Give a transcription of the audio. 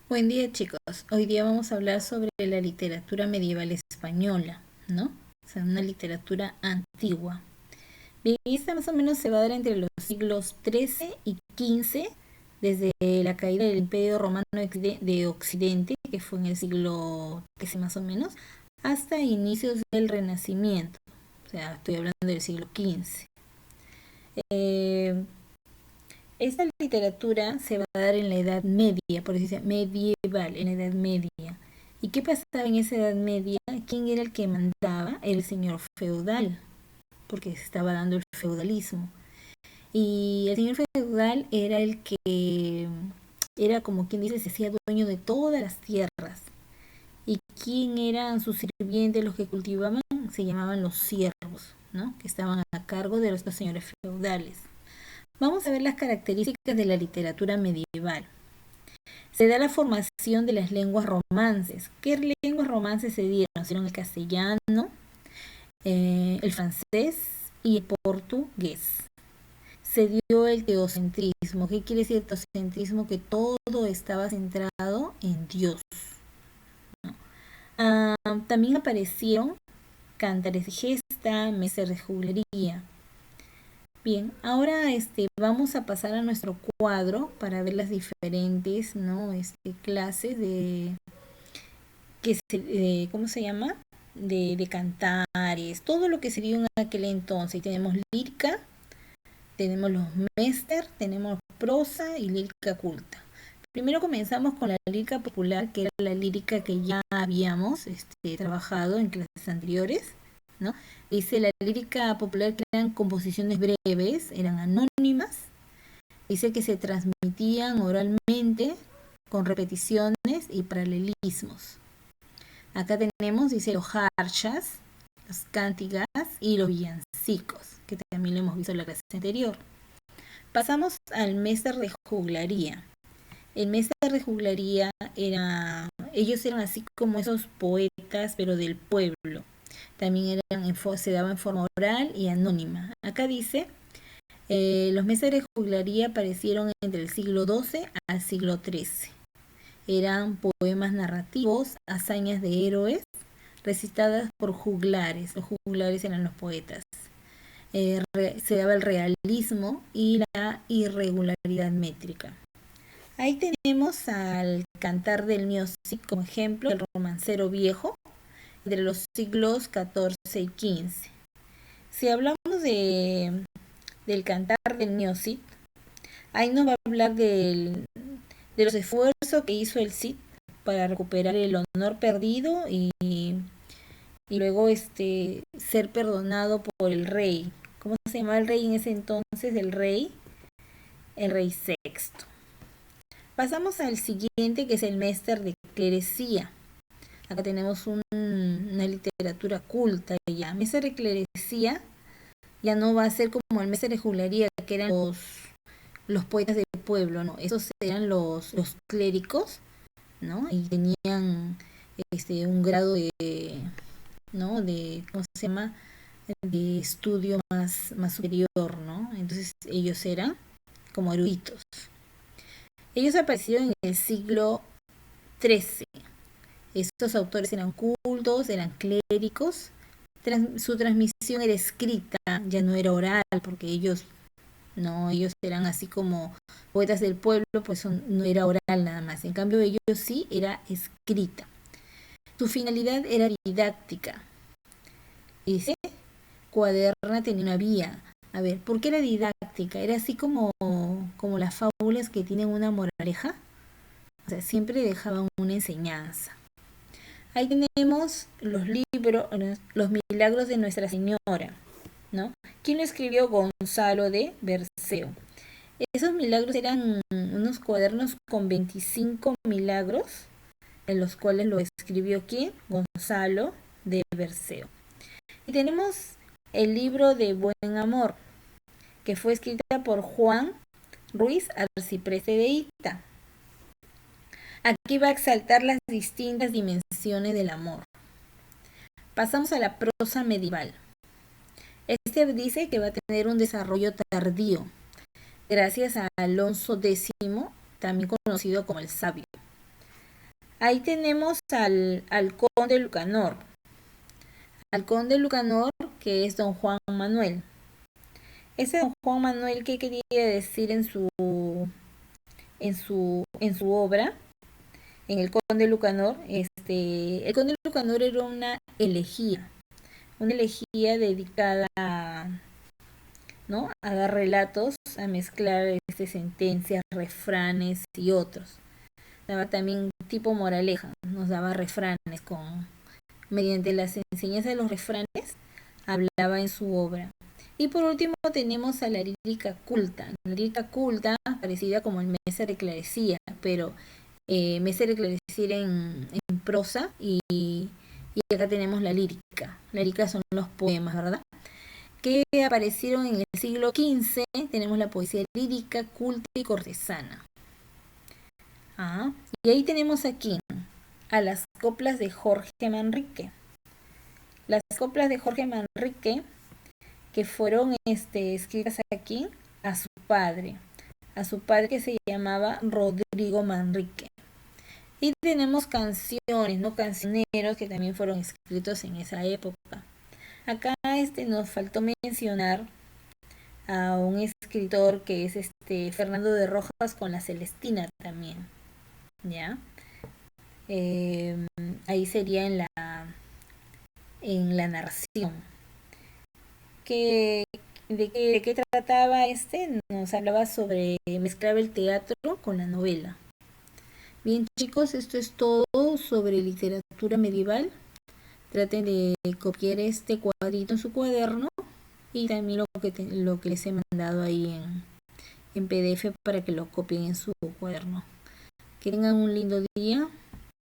Buen día, chicos. Hoy día vamos a hablar sobre la literatura medieval española, ¿no? O sea, una literatura antigua. Bien, esta más o menos se va a dar entre los siglos XIII y XV, desde la caída del Imperio Romano de Occidente, que fue en el siglo XIII más o menos, hasta inicios del Renacimiento. O sea, estoy hablando del siglo XV. Eh, Esta literatura se va a dar en la Edad Media, por decirse medieval, en la Edad Media. ¿Y qué pasaba en esa Edad Media? ¿Quién era el que mandaba? El señor feudal, porque se estaba dando el feudalismo. Y el señor feudal era el que era como quien dice, se hacía dueño de todas las tierras. ¿Y quién eran sus sirvientes, los que cultivaban? Se llamaban los siervos, ¿no? Que estaban a cargo de estos señores feudales. Vamos a ver las características de la literatura medieval. Se da la formación de las lenguas romances. ¿Qué lenguas romances se dieron? Se dieron el castellano, el francés y el portugués. Se dio el teocentrismo. ¿Qué quiere decir teocentrismo? Que todo estaba centrado en Dios. También aparecieron cantares de gesta, mesas de juglería. Bien, ahora vamos a pasar a nuestro cuadro para ver las diferentes, ¿no? Clases ¿cómo se llama? De cantares, todo lo que se dio en aquel entonces. Tenemos lírica, tenemos los mester, tenemos prosa y lírica culta. Primero comenzamos con la lírica popular, que era la lírica que ya habíamos trabajado en clases anteriores, ¿no? Dice la lírica popular que eran composiciones breves, eran anónimas. Dice que se transmitían oralmente con repeticiones y paralelismos. Acá tenemos, dice, los harchas, las cánticas y los villancicos, que también lo hemos visto en la clase anterior. Pasamos al mester de juglaría. El mester de juglaría ellos eran así como esos poetas, pero del pueblo. También se daba en forma oral y anónima. Acá dice, los mesters de juglaría aparecieron entre el siglo XII al siglo XIII. Eran poemas narrativos, hazañas de héroes, recitadas por juglares. Los juglares eran los poetas. Se daba el realismo y la irregularidad métrica. Ahí tenemos al cantar del Music como ejemplo, el romancero viejo, entre los siglos XIV y XV. Si hablamos del cantar del Music, ahí nos va a hablar de los esfuerzos que hizo el Cid para recuperar el honor perdido y luego ser perdonado por el rey. ¿Cómo se llamaba el rey en ese entonces? El rey Sexto. Pasamos al siguiente, que es el Mester de Clerecía. Acá tenemos una literatura culta ya. Mester de Clerecía ya no va a ser como el Mester de Juglaría, que eran los poetas del pueblo, ¿no? Esos eran los clérigos, ¿no? Y tenían un grado ¿no? ¿Cómo se llama? De estudio más superior, ¿no? Entonces ellos eran como eruditos. Ellos aparecieron en el siglo XIII. Estos autores eran cultos, eran clérigos. Su transmisión era escrita, ya no era oral, porque ellos eran así como poetas del pueblo, pues no era oral nada más. En cambio ellos sí era escrita. Su finalidad era didáctica. Dice, cuaderna tenía una vía. A ver, ¿por qué era didáctica? Era así como las fábulas que tienen una moraleja. O sea, siempre dejaban una enseñanza. Ahí tenemos los libros, los milagros de Nuestra Señora, ¿no? ¿Quién lo escribió? Gonzalo de Berceo. Esos milagros eran unos cuadernos con 25 milagros, en los cuales lo escribió ¿quién? Gonzalo de Berceo. Y tenemos el libro de Buen Amor, que fue escrita por Juan Ruiz Arcipreste de Ita. Aquí va a exaltar las distintas dimensiones del amor. Pasamos a la prosa medieval. Dice que va a tener un desarrollo tardío, gracias a Alonso X, también conocido como el Sabio. Ahí tenemos al conde Lucanor. Al conde Lucanor, que es don Juan Manuel. Ese don Juan Manuel, ¿qué quería decir en su obra? En el conde Lucanor, el conde Lucanor era una elegía dedicada a, ¿no?, a dar relatos, a mezclar sentencias, refranes y otros. Daba también tipo moraleja, nos daba refranes mediante las enseñanzas de los refranes, hablaba en su obra. Y por último tenemos a la lírica culta. La lírica culta, parecida como el Messer de Clarecía, pero Messer de Clarecía en prosa y acá tenemos la lírica. La lírica son los poemas, ¿verdad? Que aparecieron en el siglo XV. Tenemos la poesía lírica, culta y cortesana. Y ahí tenemos aquí a las coplas de Jorge Manrique. Las coplas de Jorge Manrique que fueron escritas aquí a su padre que se llamaba Rodrigo Manrique. Y tenemos canciones, no cancioneros, que también fueron escritos en esa época. Acá nos faltó mencionar a un escritor que es Fernando de Rojas con la Celestina también, ¿ya? Ahí sería en la narración. ¿De qué trataba Nos hablaba sobre mezclar el teatro con la novela. Bien, chicos, esto es todo sobre literatura medieval. Traten de copiar este cuadrito en su cuaderno y también lo que les he mandado ahí en PDF para que lo copien en su cuaderno. Que tengan un lindo día.